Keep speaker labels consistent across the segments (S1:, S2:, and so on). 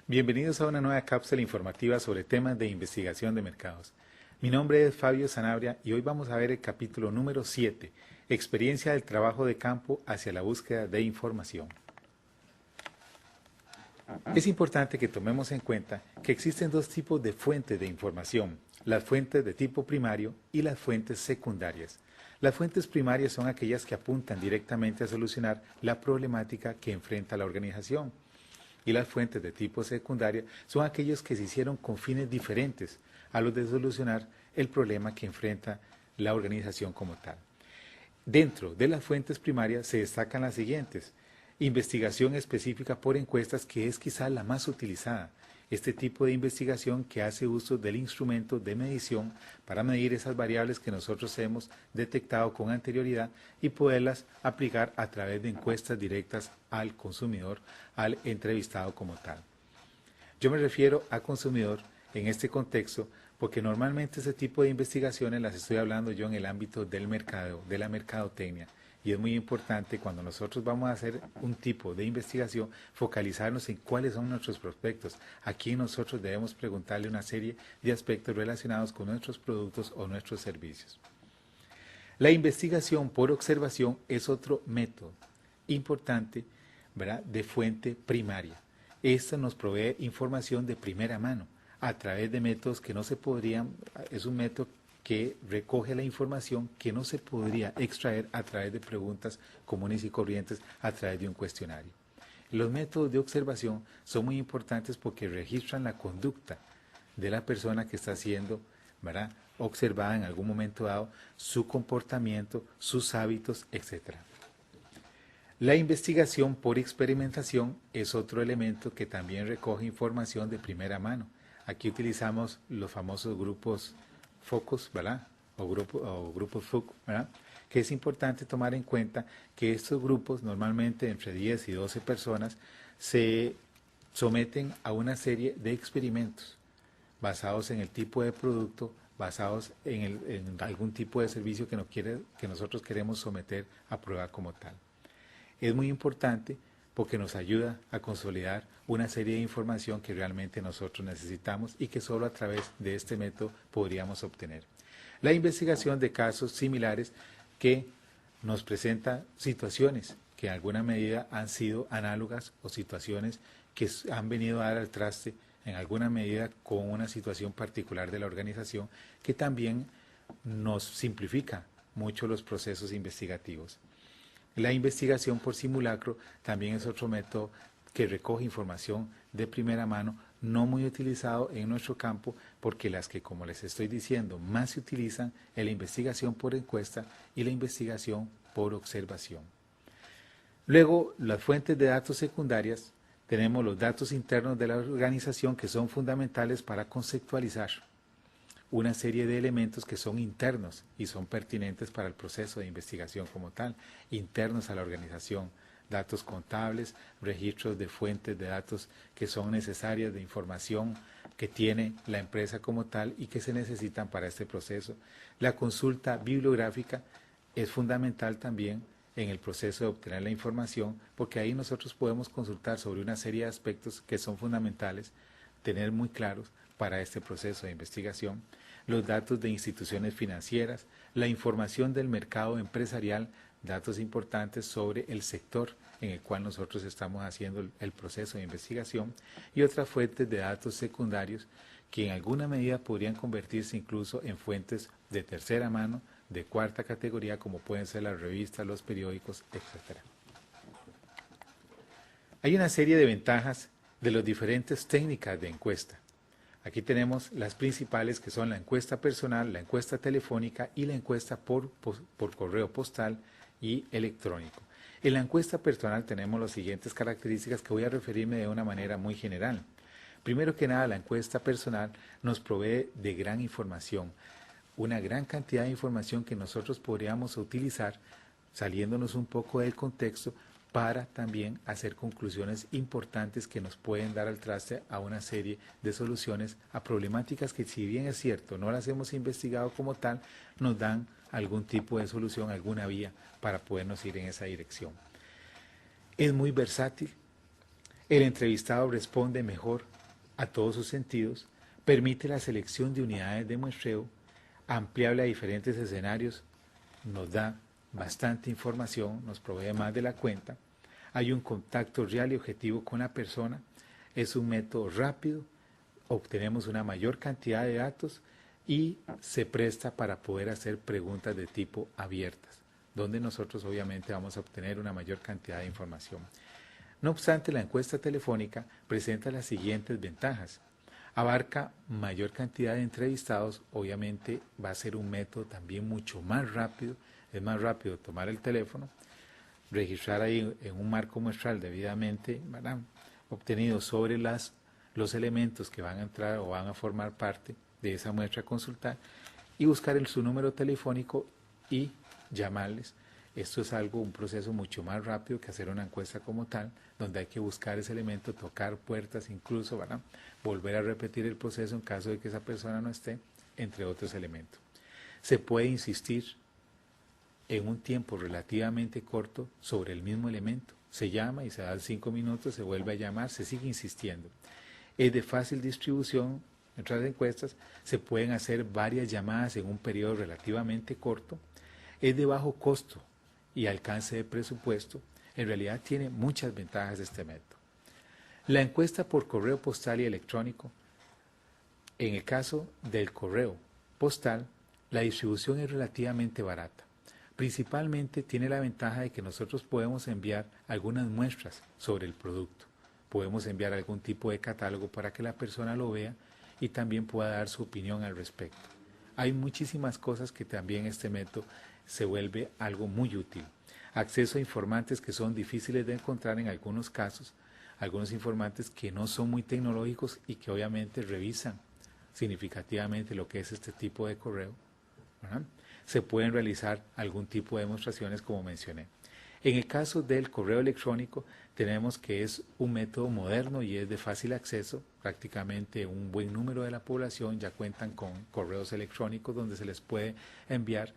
S1: Bienvenidos a una nueva cápsula informativa sobre temas de investigación de mercados. Mi nombre es Fabio Sanabria y hoy vamos a ver el capítulo número 7, Experiencia del trabajo de campo hacia la búsqueda de información. Es importante que tomemos en cuenta que existen dos tipos de fuentes de información, las fuentes de tipo primario y las fuentes secundarias. Las fuentes primarias son aquellas que apuntan directamente a solucionar la problemática que enfrenta la organización. Y las fuentes de tipo secundaria son aquellos que se hicieron con fines diferentes a los de solucionar el problema que enfrenta la organización como tal. Dentro de las fuentes primarias se destacan las siguientes: investigación específica por encuestas, que es quizá la más utilizada. Este tipo de investigación que hace uso del instrumento de medición para medir esas variables que nosotros hemos detectado con anterioridad y poderlas aplicar a través de encuestas directas al consumidor, al entrevistado como tal. Yo me refiero a consumidor en este contexto porque normalmente ese tipo de investigaciones las estoy hablando yo en el ámbito del mercado, de la mercadotecnia. Y es muy importante cuando nosotros vamos a hacer un tipo de investigación, focalizarnos en cuáles son nuestros prospectos. Aquí nosotros debemos preguntarle una serie de aspectos relacionados con nuestros productos o nuestros servicios. La investigación por observación es otro método importante, ¿verdad?, de fuente primaria. Esta nos provee información de primera mano a través de métodos que no se podrían, es un método que recoge la información que no se podría extraer a través de preguntas comunes y corrientes a través de un cuestionario. Los métodos de observación son muy importantes porque registran la conducta de la persona que está siendo, ¿verdad?, observada en algún momento dado, su comportamiento, sus hábitos, etc. La investigación por experimentación es otro elemento que también recoge información de primera mano. Aquí utilizamos los famosos grupos focus, ¿verdad?, o grupos FOC, ¿verdad?, que es importante tomar en cuenta que estos grupos, normalmente entre 10 y 12 personas, se someten a una serie de experimentos basados en el tipo de producto, basados en algún tipo de servicio que nosotros queremos someter a prueba como tal. Es muy importante porque nos ayuda a consolidar una serie de información que realmente nosotros necesitamos y que solo a través de este método podríamos obtener. La investigación de casos similares que nos presenta situaciones que en alguna medida han sido análogas o situaciones que han venido a dar al traste en alguna medida con una situación particular de la organización, que también nos simplifica mucho los procesos investigativos. La investigación por simulacro también es otro método que recoge información de primera mano, no muy utilizado en nuestro campo, porque las que, como les estoy diciendo, más se utilizan es la investigación por encuesta y la investigación por observación. Luego, las fuentes de datos secundarias, tenemos los datos internos de la organización que son fundamentales para conceptualizar una serie de elementos que son internos y son pertinentes para el proceso de investigación como tal, internos a la organización, datos contables, registros de fuentes de datos que son necesarias, de información que tiene la empresa como tal y que se necesitan para este proceso. La consulta bibliográfica es fundamental también en el proceso de obtener la información, porque ahí nosotros podemos consultar sobre una serie de aspectos que son fundamentales, tener muy claros para este proceso de investigación, los datos de instituciones financieras, la información del mercado empresarial, datos importantes sobre el sector en el cual nosotros estamos haciendo el proceso de investigación, y otras fuentes de datos secundarios que en alguna medida podrían convertirse incluso en fuentes de tercera mano, de cuarta categoría, como pueden ser las revistas, los periódicos, etc. Hay una serie de ventajas de las diferentes técnicas de encuesta. Aquí tenemos las principales, que son la encuesta personal, la encuesta telefónica y la encuesta por correo postal y electrónico. En la encuesta personal tenemos las siguientes características que voy a referirme de una manera muy general. Primero que nada, la encuesta personal nos provee de gran información, una gran cantidad de información que nosotros podríamos utilizar, saliéndonos un poco del contexto, para también hacer conclusiones importantes que nos pueden dar al traste a una serie de soluciones a problemáticas que, si bien es cierto, no las hemos investigado como tal, nos dan algún tipo de solución, alguna vía para podernos ir en esa dirección. Es muy versátil, El entrevistado responde mejor a todos sus sentidos, permite la selección de unidades de muestreo, ampliable a diferentes escenarios, nos da bastante información, nos provee más de la cuenta, hay un contacto real y objetivo con la persona, es un método rápido, obtenemos una mayor cantidad de datos y se presta para poder hacer preguntas de tipo abiertas, donde nosotros obviamente vamos a obtener una mayor cantidad de información. No obstante, la encuesta telefónica presenta las siguientes ventajas. Abarca mayor cantidad de entrevistados, obviamente va a ser un método también mucho más rápido, es más rápido tomar el teléfono, registrar ahí en un marco muestral debidamente, ¿verdad?, obtenido sobre los elementos que van a entrar o van a formar parte de esa muestra a consultar y buscar su número telefónico y llamarles. Esto es un proceso mucho más rápido que hacer una encuesta como tal, donde hay que buscar ese elemento, tocar puertas incluso, ¿verdad?, volver a repetir el proceso en caso de que esa persona no esté, entre otros elementos. Se puede insistir en un tiempo relativamente corto sobre el mismo elemento. Se llama y se da 5 minutos, se vuelve a llamar, se sigue insistiendo. Es de fácil distribución. En otras encuestas se pueden hacer varias llamadas en un periodo relativamente corto. Es de bajo costo y alcance de presupuesto. En realidad tiene muchas ventajas este método. La encuesta por correo postal y electrónico. En el caso del correo postal, la distribución es relativamente barata. Principalmente tiene la ventaja de que nosotros podemos enviar algunas muestras sobre el producto. Podemos enviar algún tipo de catálogo para que la persona lo vea y también pueda dar su opinión al respecto. Hay muchísimas cosas que también este método se vuelve algo muy útil. Acceso a informantes que son difíciles de encontrar en algunos casos, algunos informantes que no son muy tecnológicos y que obviamente revisan significativamente lo que es este tipo de correo, ¿verdad? Se pueden realizar algún tipo de demostraciones como mencioné. En el caso del correo electrónico tenemos que es un método moderno y es de fácil acceso. Prácticamente un buen número de la población ya cuentan con correos electrónicos donde se les puede enviar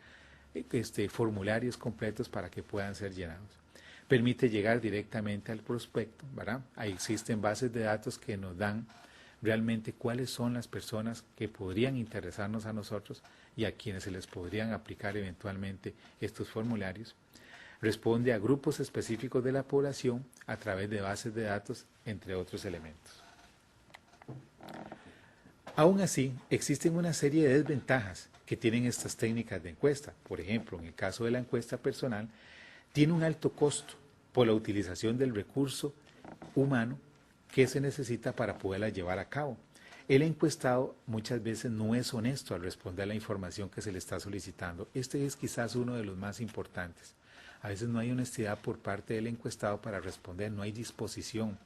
S1: formularios completos para que puedan ser llenados. Permite llegar directamente al prospecto, ¿verdad? Ahí existen bases de datos que nos dan realmente cuáles son las personas que podrían interesarnos a nosotros y a quienes se les podrían aplicar eventualmente estos formularios. Responde a grupos específicos de la población a través de bases de datos, entre otros elementos. Aún así, existen una serie de desventajas que tienen estas técnicas de encuesta. Por ejemplo, en el caso de la encuesta personal, tiene un alto costo por la utilización del recurso humano que se necesita para poderla llevar a cabo. El encuestado muchas veces no es honesto al responder a la información que se le está solicitando. Este es quizás uno de los más importantes. A veces no hay honestidad por parte del encuestado para responder, no hay disposición.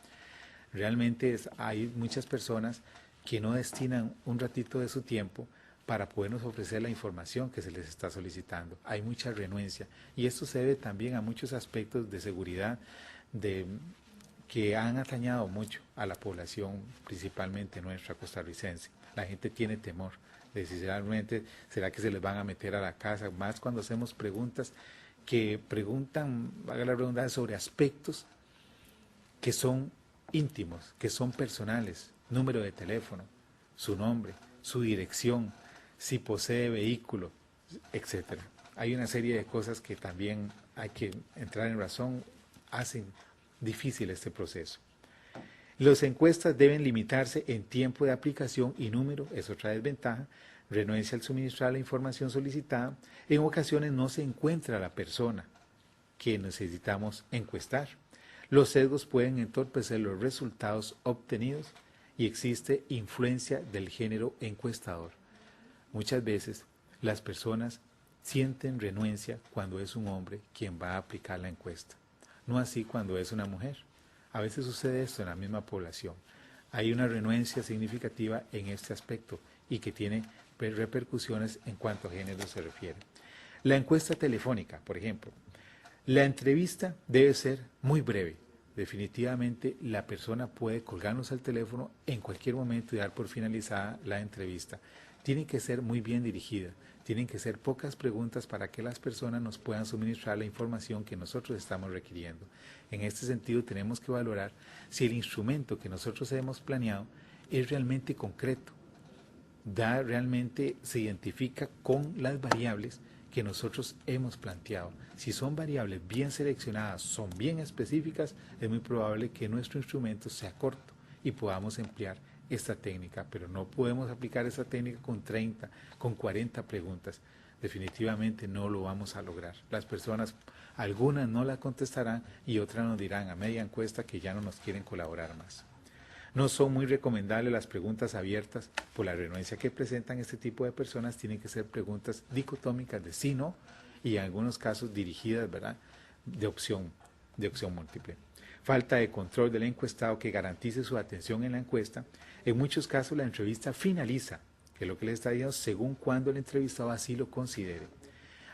S1: Realmente hay muchas personas que no destinan un ratito de su tiempo para podernos ofrecer la información que se les está solicitando. Hay mucha renuencia y esto se debe también a muchos aspectos de seguridad que han atañado mucho a la población, principalmente nuestra costarricense. La gente tiene temor de si realmente será que se les van a meter a la casa, más cuando hacemos preguntas que preguntan, valga la redundancia, sobre aspectos que son íntimos, que son personales, número de teléfono, su nombre, su dirección, si posee vehículo, etc. Hay una serie de cosas que también hay que entrar en razón, hacen difícil este proceso. Las encuestas deben limitarse en tiempo de aplicación y número, es otra desventaja. Renuencia al suministrar la información solicitada. En ocasiones no se encuentra la persona que necesitamos encuestar. Los sesgos pueden entorpecer los resultados obtenidos y existe influencia del género encuestador. Muchas veces las personas sienten renuencia cuando es un hombre quien va a aplicar la encuesta, no así cuando es una mujer. A veces sucede esto en la misma población. Hay una renuencia significativa en este aspecto y que tiene repercusiones en cuanto a género se refiere. La encuesta telefónica, por ejemplo. La entrevista debe ser muy breve. Definitivamente la persona puede colgarnos al teléfono en cualquier momento y dar por finalizada la entrevista. tienen que ser muy bien dirigidas. Tienen que ser pocas preguntas para que las personas nos puedan suministrar la información que nosotros estamos requiriendo. En este sentido, tenemos que valorar si el instrumento que nosotros hemos planeado es realmente concreto, realmente se identifica con las variables que nosotros hemos planteado. Si son variables bien seleccionadas, son bien específicas, es muy probable que nuestro instrumento sea corto y podamos emplear esta técnica, pero no podemos aplicar esta técnica con 30, con 40 preguntas. Definitivamente no lo vamos a lograr. Las personas, algunas no la contestarán y otras nos dirán a media encuesta que ya no nos quieren colaborar más. No son muy recomendables las preguntas abiertas por la renuencia que presentan este tipo de personas. Tienen que ser preguntas dicotómicas de sí, no, y en algunos casos dirigidas, ¿verdad?, de opción múltiple. Falta de control del encuestado que garantice su atención en la encuesta. En muchos casos la entrevista finaliza, que es lo que les está diciendo, según cuando el entrevistado así lo considere.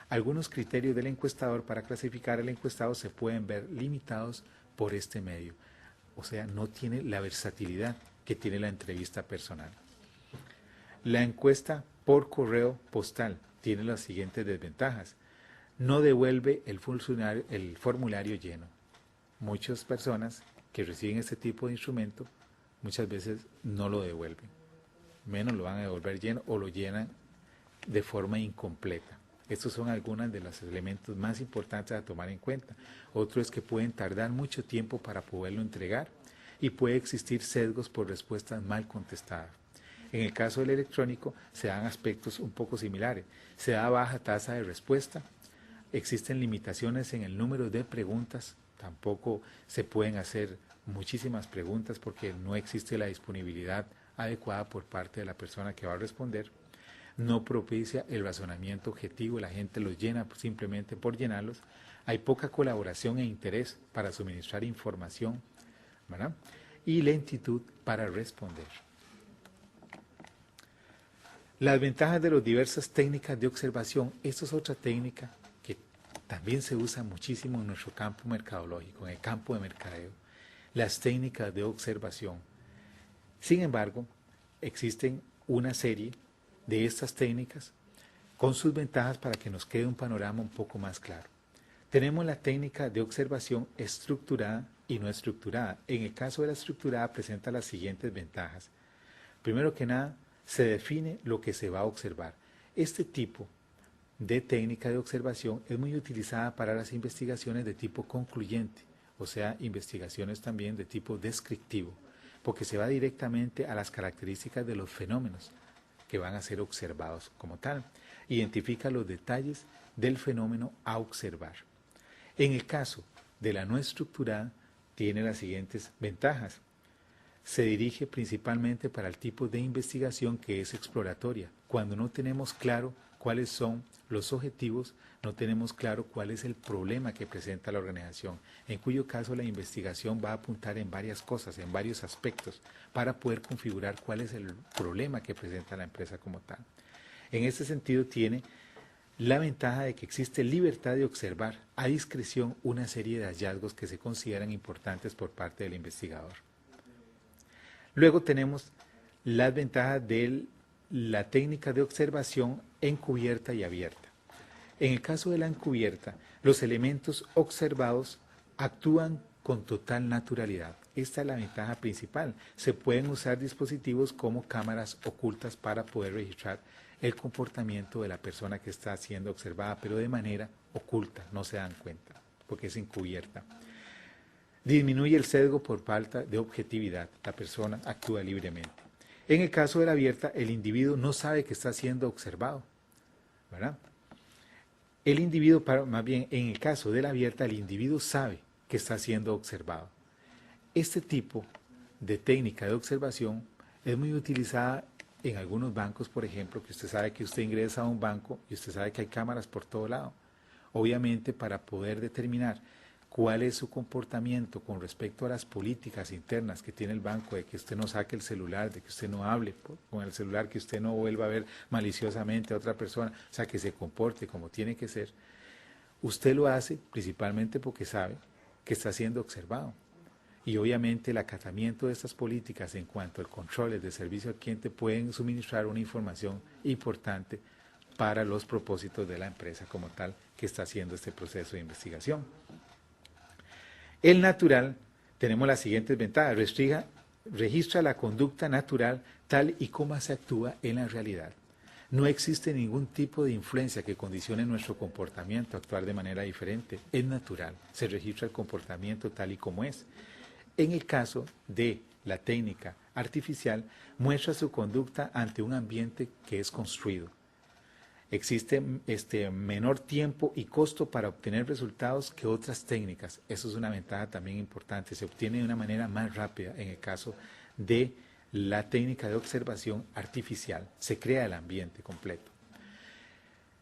S1: Algunos criterios del encuestador para clasificar al encuestado se pueden ver limitados por este medio. O sea, no tiene la versatilidad que tiene la entrevista personal. La encuesta por correo postal tiene las siguientes desventajas. No devuelve el formulario lleno. Muchas personas que reciben este tipo de instrumento muchas veces no lo devuelven. Menos lo van a devolver lleno o lo llenan de forma incompleta. Estos son algunos de los elementos más importantes a tomar en cuenta. Otro es que pueden tardar mucho tiempo para poderlo entregar y puede existir sesgos por respuestas mal contestadas. En el caso del electrónico se dan aspectos un poco similares. Se da baja tasa de respuesta, existen limitaciones en el número de preguntas, tampoco se pueden hacer muchísimas preguntas porque no existe la disponibilidad adecuada por parte de la persona que va a responder. No propicia el razonamiento objetivo, la gente los llena simplemente por llenarlos. Hay poca colaboración e interés para suministrar información, ¿verdad?, y lentitud para responder. Las ventajas de las diversas técnicas de observación. Esta es otra técnica que también se usa muchísimo en nuestro campo mercadológico, en el campo de mercadeo. Las técnicas de observación. Sin embargo, existen una serie de estas técnicas con sus ventajas para que nos quede un panorama un poco más claro. Tenemos la técnica de observación estructurada y no estructurada. En el caso de la estructurada presenta las siguientes ventajas. Primero que nada, se define lo que se va a observar. Este tipo de técnica de observación es muy utilizada para las investigaciones de tipo concluyente, o sea, investigaciones también de tipo descriptivo, porque se va directamente a las características de los fenómenos que van a ser observados como tal. Identifica los detalles del fenómeno a observar. En el caso de la no estructurada, tiene las siguientes ventajas. Se dirige principalmente para el tipo de investigación que es exploratoria. Cuando no tenemos claro cuáles son los objetivos, no tenemos claro cuál es el problema que presenta la organización, en cuyo caso la investigación va a apuntar en varias cosas, en varios aspectos, para poder configurar cuál es el problema que presenta la empresa como tal. En este sentido tiene la ventaja de que existe libertad de observar a discreción una serie de hallazgos que se consideran importantes por parte del investigador. Luego tenemos las ventajas de la técnica de observación encubierta y abierta. En el caso de la encubierta, los elementos observados actúan con total naturalidad. Esta es la ventaja principal. Se pueden usar dispositivos como cámaras ocultas para poder registrar el comportamiento de la persona que está siendo observada, pero de manera oculta, no se dan cuenta, porque es encubierta. Disminuye el sesgo por falta de objetividad. La persona actúa libremente. En el caso de la abierta, el individuo no sabe que está siendo observado, ¿verdad? El individuo, más bien, en el caso de la abierta, el individuo sabe que está siendo observado. Este tipo de técnica de observación es muy utilizada en algunos bancos, por ejemplo, que usted sabe que usted ingresa a un banco y usted sabe que hay cámaras por todo lado. Obviamente, para poder determinar cuál es su comportamiento con respecto a las políticas internas que tiene el banco, de que usted no saque el celular, de que usted no hable con el celular, que usted no vuelva a ver maliciosamente a otra persona, o sea, que se comporte como tiene que ser, usted lo hace principalmente porque sabe que está siendo observado. y obviamente el acatamiento de estas políticas en cuanto al control de servicio al cliente pueden suministrar una información importante para los propósitos de la empresa como tal que está haciendo este proceso de investigación. El natural, tenemos las siguientes ventajas: registra la conducta natural tal y como se actúa en la realidad. No existe ningún tipo de influencia que condicione nuestro comportamiento a actuar de manera diferente. Es natural, se registra el comportamiento tal y como es. En el caso de la técnica artificial, muestra su conducta ante un ambiente que es construido. Existe menor tiempo y costo para obtener resultados que otras técnicas. Eso es una ventaja también importante. Se obtiene de una manera más rápida en el caso de la técnica de observación artificial. Se crea el ambiente completo.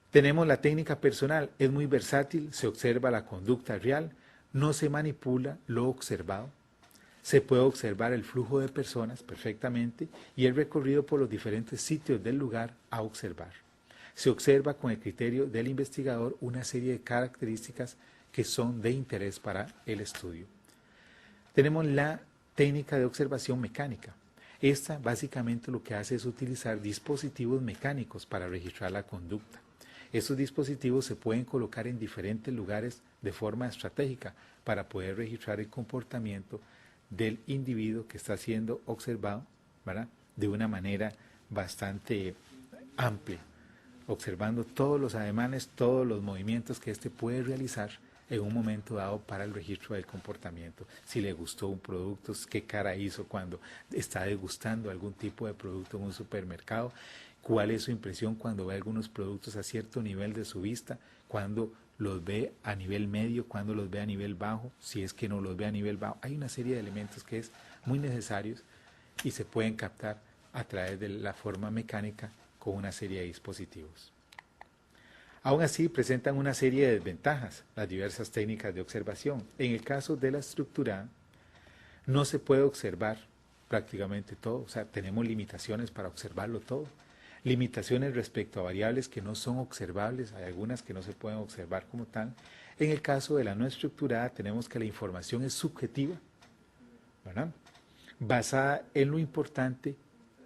S1: Tenemos la técnica personal. Es muy versátil, se observa la conducta real, no se manipula lo observado. Se puede observar el flujo de personas perfectamente y el recorrido por los diferentes sitios del lugar a observar. Se observa con el criterio del investigador una serie de características que son de interés para el estudio. Tenemos la técnica de observación mecánica. Esta básicamente lo que hace es utilizar dispositivos mecánicos para registrar la conducta. Estos dispositivos se pueden colocar en diferentes lugares de forma estratégica para poder registrar el comportamiento del individuo que está siendo observado, ¿verdad?, de una manera bastante amplia, observando todos los ademanes, todos los movimientos que éste puede realizar en un momento dado para el registro del comportamiento. Si le gustó un producto, qué cara hizo cuando está degustando algún tipo de producto en un supermercado, cuál es su impresión cuando ve algunos productos a cierto nivel de su vista, cuando los ve a nivel medio, cuando los ve a nivel bajo, si es que no los ve a nivel bajo. Hay una serie de elementos que es muy necesarios y se pueden captar a través de la forma mecánica con una serie de dispositivos. Aún así, presentan una serie de desventajas las diversas técnicas de observación. En el caso de la estructurada, no se puede observar prácticamente todo, o sea, tenemos limitaciones para observarlo todo. Limitaciones respecto a variables que no son observables, hay algunas que no se pueden observar como tal. En el caso de la no estructurada tenemos que la información es subjetiva, ¿verdad?, basada en lo importante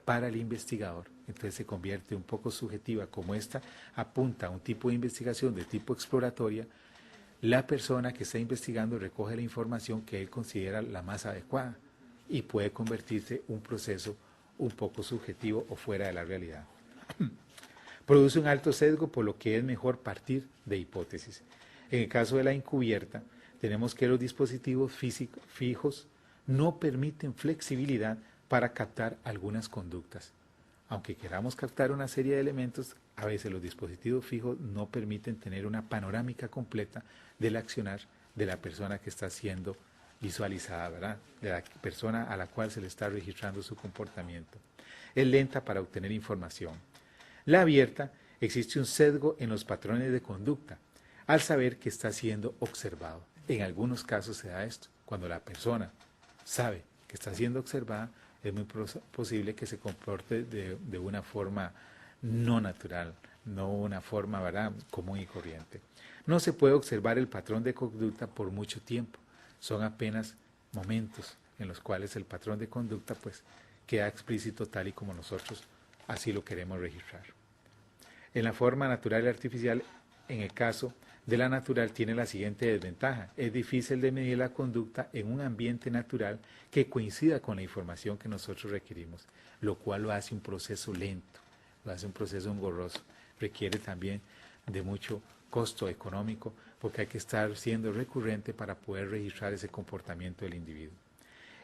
S1: para el investigador. Entonces se convierte un poco subjetiva. Como esta apunta a un tipo de investigación de tipo exploratoria, la persona que está investigando recoge la información que él considera la más adecuada y puede convertirse en un proceso un poco subjetivo o fuera de la realidad. Produce un alto sesgo, por lo que es mejor partir de hipótesis. En el caso de la encubierta, tenemos que los dispositivos fijos no permiten flexibilidad para captar algunas conductas. Aunque queramos captar una serie de elementos, a veces los dispositivos fijos no permiten tener una panorámica completa del accionar de la persona que está siendo visualizada, ¿verdad?, de la persona a la cual se le está registrando su comportamiento. Es lenta para obtener información. La abierta, existe un sesgo en los patrones de conducta, al saber que está siendo observado. En algunos casos se da esto, cuando la persona sabe que está siendo observada, es muy posible que se comporte de una forma no natural, no una forma, ¿verdad?, común y corriente. No se puede observar el patrón de conducta por mucho tiempo. Son apenas momentos en los cuales el patrón de conducta pues queda explícito tal y como nosotros así lo queremos registrar. En la forma natural y artificial, en el caso de la natural, tiene la siguiente desventaja: es difícil de medir la conducta en un ambiente natural que coincida con la información que nosotros requerimos, lo cual lo hace un proceso lento, lo hace un proceso engorroso, requiere también de mucho costo económico porque hay que estar siendo recurrente para poder registrar ese comportamiento del individuo.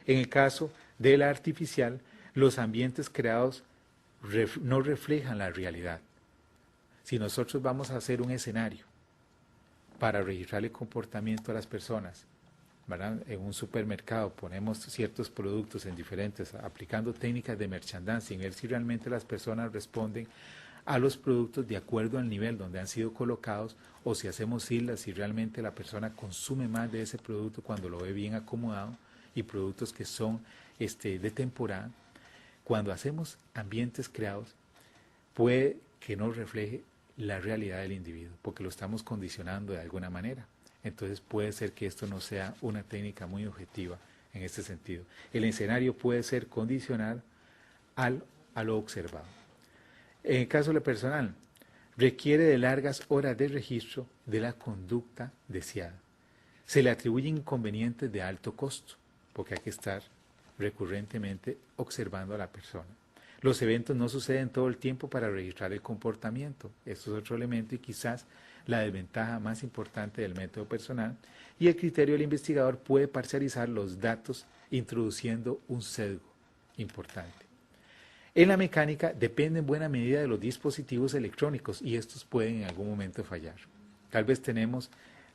S1: En el caso de la artificial, los ambientes creados no reflejan la realidad. Si nosotros vamos a hacer un escenario para registrar el comportamiento de las personas, ¿verdad?, en un supermercado ponemos ciertos productos en diferentes, aplicando técnicas de merchandising, ver si realmente las personas responden a los productos de acuerdo al nivel donde han sido colocados, o si hacemos islas, si realmente la persona consume más de ese producto cuando lo ve bien acomodado, y productos que son de temporada. Cuando hacemos ambientes creados, puede que no refleje la realidad del individuo, porque lo estamos condicionando de alguna manera. Entonces puede ser que esto no sea una técnica muy objetiva en este sentido. El escenario puede ser condicional a lo observado. En el caso de lo personal, requiere de largas horas de registro de la conducta deseada. Se le atribuyen inconvenientes de alto costo, porque hay que estar recurrentemente observando a la persona. Los eventos no suceden todo el tiempo para registrar el comportamiento. Esto es otro elemento y quizás la desventaja más importante del método personal. Y el criterio del investigador puede parcializar los datos introduciendo un sesgo importante. En la mecánica depende en buena medida de los dispositivos electrónicos y estos pueden en algún momento fallar. Tal vez tenemos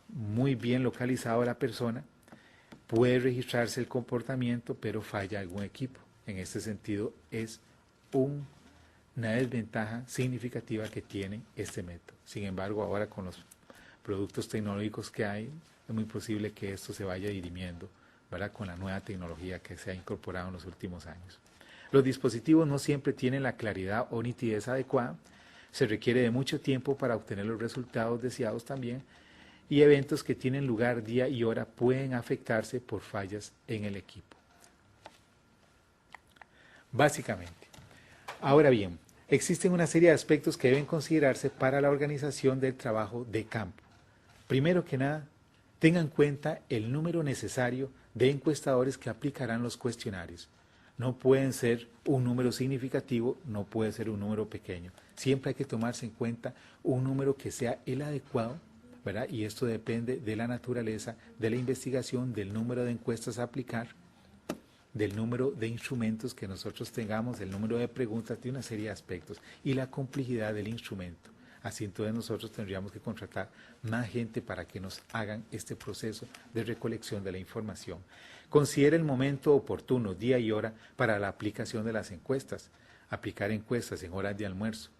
S1: muy bien localizado a la persona, puede registrarse el comportamiento, pero falla algún equipo. En este sentido es una desventaja significativa que tiene este método. Sin embargo, ahora con los productos tecnológicos que hay, es muy posible que esto se vaya dirimiendo, ¿verdad?, con la nueva tecnología que se ha incorporado en los últimos años. Los dispositivos no siempre tienen la claridad o nitidez adecuada, se requiere de mucho tiempo para obtener los resultados deseados también, y eventos que tienen lugar día y hora pueden afectarse por fallas en el equipo. Básicamente. Ahora bien, existen una serie de aspectos que deben considerarse para la organización del trabajo de campo. Primero que nada, tengan en cuenta el número necesario de encuestadores que aplicarán los cuestionarios. No pueden ser un número significativo, no puede ser un número pequeño. Siempre hay que tomarse en cuenta un número que sea el adecuado, ¿verdad? Y esto depende de la naturaleza de la investigación, del número de encuestas a aplicar, del número de instrumentos que nosotros tengamos, del número de preguntas, de una serie de aspectos y la complejidad del instrumento. Así entonces nosotros tendríamos que contratar más gente para que nos hagan este proceso de recolección de la información. Considere el momento oportuno, día y hora, para la aplicación de las encuestas. Aplicar encuestas en horas de almuerzo,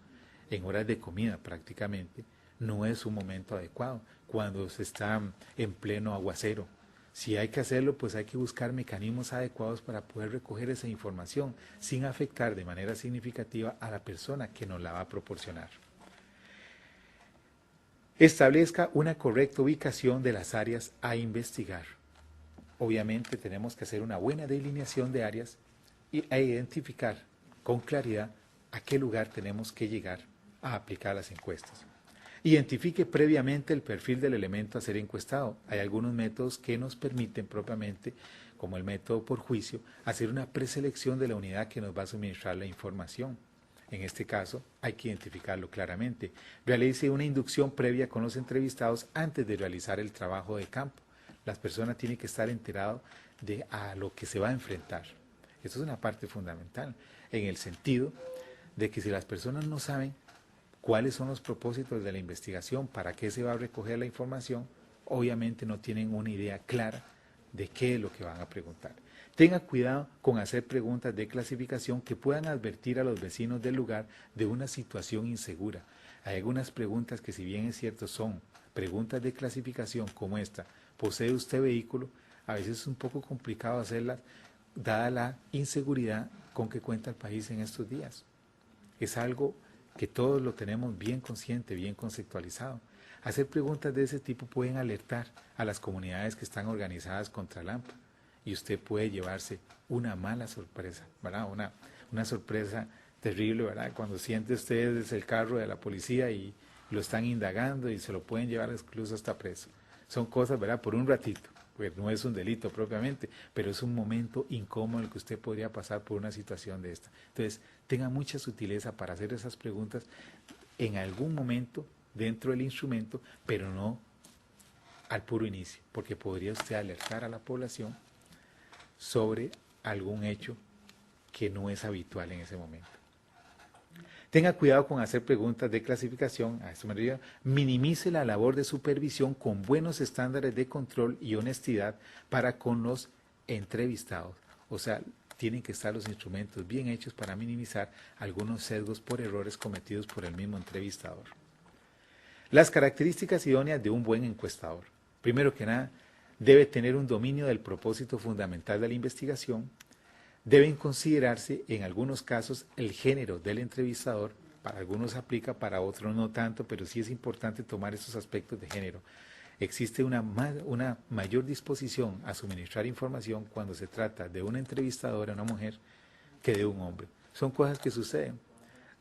S1: en horas de comida prácticamente, no es un momento adecuado cuando se está en pleno aguacero. Si hay que hacerlo, pues hay que buscar mecanismos adecuados para poder recoger esa información sin afectar de manera significativa a la persona que nos la va a proporcionar. Establezca una correcta ubicación de las áreas a investigar. Obviamente tenemos que hacer una buena delineación de áreas e identificar con claridad a qué lugar tenemos que llegar a aplicar las encuestas. Identifique previamente el perfil del elemento a ser encuestado. Hay algunos métodos que nos permiten propiamente, como el método por juicio, hacer una preselección de la unidad que nos va a suministrar la información. En este caso, hay que identificarlo claramente. Realice una inducción previa con los entrevistados antes de realizar el trabajo de campo. Las personas tienen que estar enteradas de a lo que se va a enfrentar. Eso es una parte fundamental, en el sentido de que si las personas no saben cuáles son los propósitos de la investigación, para qué se va a recoger la información, obviamente no tienen una idea clara de qué es lo que van a preguntar. Tenga cuidado con hacer preguntas de clasificación que puedan advertir a los vecinos del lugar de una situación insegura. Hay algunas preguntas que, si bien es cierto, son preguntas de clasificación como esta: ¿posee usted vehículo? A veces es un poco complicado hacerlas, dada la inseguridad con que cuenta el país en estos días. Es algo que todos lo tenemos bien consciente, bien conceptualizado. Hacer preguntas de ese tipo pueden alertar a las comunidades que están organizadas contra el AMPA y usted puede llevarse una mala sorpresa, ¿verdad? Una sorpresa terrible, ¿verdad? Cuando siente usted desde el carro de la policía y lo están indagando y se lo pueden llevar incluso hasta preso. Son cosas, ¿verdad?, por un ratito, pues no es un delito propiamente, pero es un momento incómodo en el que usted podría pasar por una situación de esta. Entonces, tenga mucha sutileza para hacer esas preguntas en algún momento dentro del instrumento, pero no al puro inicio, porque podría usted alertar a la población sobre algún hecho que no es habitual en ese momento. Tenga cuidado con hacer preguntas de clasificación, a esto me refiero. Minimice la labor de supervisión con buenos estándares de control y honestidad para con los entrevistados. O sea, tienen que estar los instrumentos bien hechos para minimizar algunos sesgos por errores cometidos por el mismo entrevistador. Las características idóneas de un buen encuestador. Primero que nada, debe tener un dominio del propósito fundamental de la investigación. Deben considerarse en algunos casos el género del entrevistador. Para algunos aplica, para otros no tanto, pero sí es importante tomar estos aspectos de género. existe una mayor disposición a suministrar información cuando se trata de una entrevistadora, una mujer, que de un hombre. Son cosas que suceden.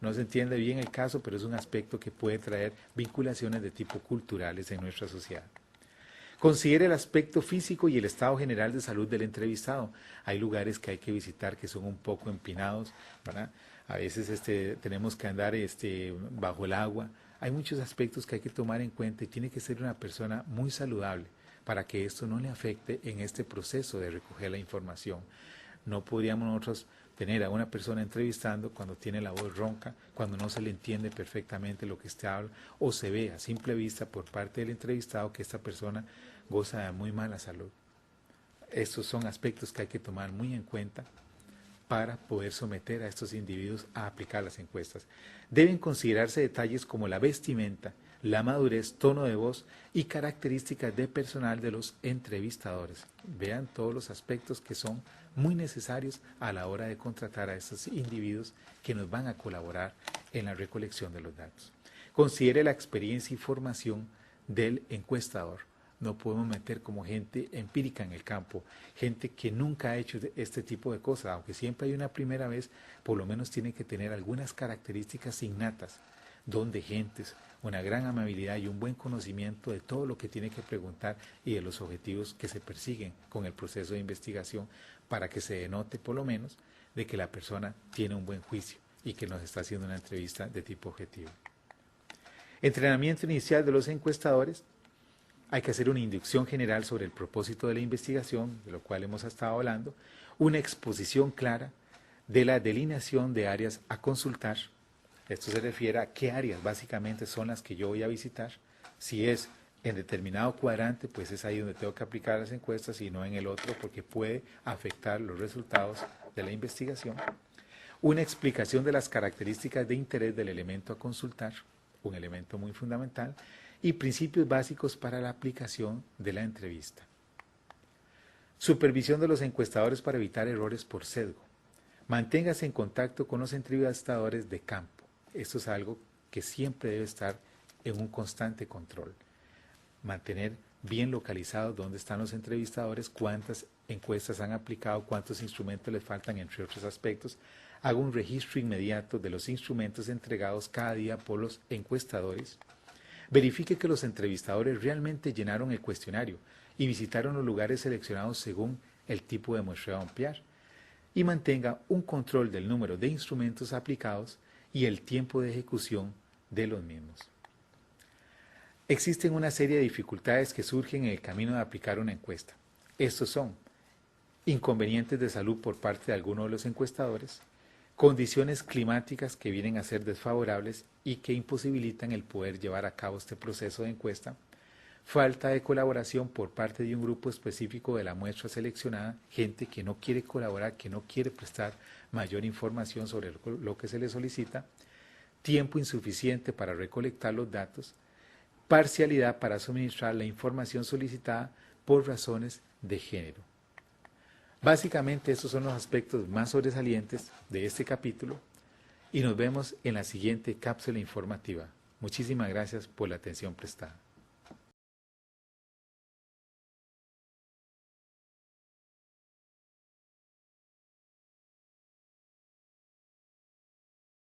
S1: No se entiende bien el caso, pero es un aspecto que puede traer vinculaciones de tipo culturales en nuestra sociedad. Considere el aspecto físico y el estado general de salud del entrevistado. Hay lugares que hay que visitar que son un poco empinados, ¿verdad? A veces tenemos que andar bajo el agua. Hay muchos aspectos que hay que tomar en cuenta y tiene que ser una persona muy saludable para que esto no le afecte en este proceso de recoger la información. No podríamos nosotros tener a una persona entrevistando cuando tiene la voz ronca, cuando no se le entiende perfectamente lo que habla o se ve a simple vista por parte del entrevistado que esta persona goza de muy mala salud. Estos son aspectos que hay que tomar muy en cuenta para poder someter a estos individuos a aplicar las encuestas. Deben considerarse detalles como la vestimenta, la madurez, tono de voz y características de personal de los entrevistadores. Vean todos los aspectos que son muy necesarios a la hora de contratar a estos individuos que nos van a colaborar en la recolección de los datos. Considere la experiencia y formación del encuestador. No podemos meter como gente empírica en el campo, gente que nunca ha hecho este tipo de cosas, aunque siempre hay una primera vez, por lo menos tiene que tener algunas características innatas, don de gentes, una gran amabilidad y un buen conocimiento de todo lo que tiene que preguntar y de los objetivos que se persiguen con el proceso de investigación para que se denote por lo menos de que la persona tiene un buen juicio y que nos está haciendo una entrevista de tipo objetivo. Entrenamiento inicial de los encuestadores. Hay que hacer una inducción general sobre el propósito de la investigación, de lo cual hemos estado hablando, una exposición clara de la delineación de áreas a consultar. Esto se refiere a qué áreas básicamente son las que yo voy a visitar. Si es en determinado cuadrante, pues es ahí donde tengo que aplicar las encuestas y no en el otro porque puede afectar los resultados de la investigación. Una explicación de las características de interés del elemento a consultar, un elemento muy fundamental, y principios básicos para la aplicación de la entrevista. Supervisión de los encuestadores para evitar errores por sesgo. Manténgase en contacto con los entrevistadores de campo. Esto es algo que siempre debe estar en un constante control. Mantener bien localizado dónde están los entrevistadores, cuántas encuestas han aplicado, cuántos instrumentos les faltan, entre otros aspectos. Haga un registro inmediato de los instrumentos entregados cada día por los encuestadores. Verifique que los entrevistadores realmente llenaron el cuestionario y visitaron los lugares seleccionados según el tipo de muestreo a ampliar. Y mantenga un control del número de instrumentos aplicados y el tiempo de ejecución de los mismos. Existen una serie de dificultades que surgen en el camino de aplicar una encuesta. Estos son inconvenientes de salud por parte de algunos de los encuestadores, condiciones climáticas que vienen a ser desfavorables y que imposibilitan el poder llevar a cabo este proceso de encuesta, falta de colaboración por parte de un grupo específico de la muestra seleccionada, gente que no quiere colaborar, que no quiere prestar mayor información sobre lo que se le solicita, tiempo insuficiente para recolectar los datos, parcialidad para suministrar la información solicitada por razones de género. Básicamente estos son los aspectos más sobresalientes de este capítulo y nos vemos en la siguiente cápsula informativa. Muchísimas gracias por la atención prestada.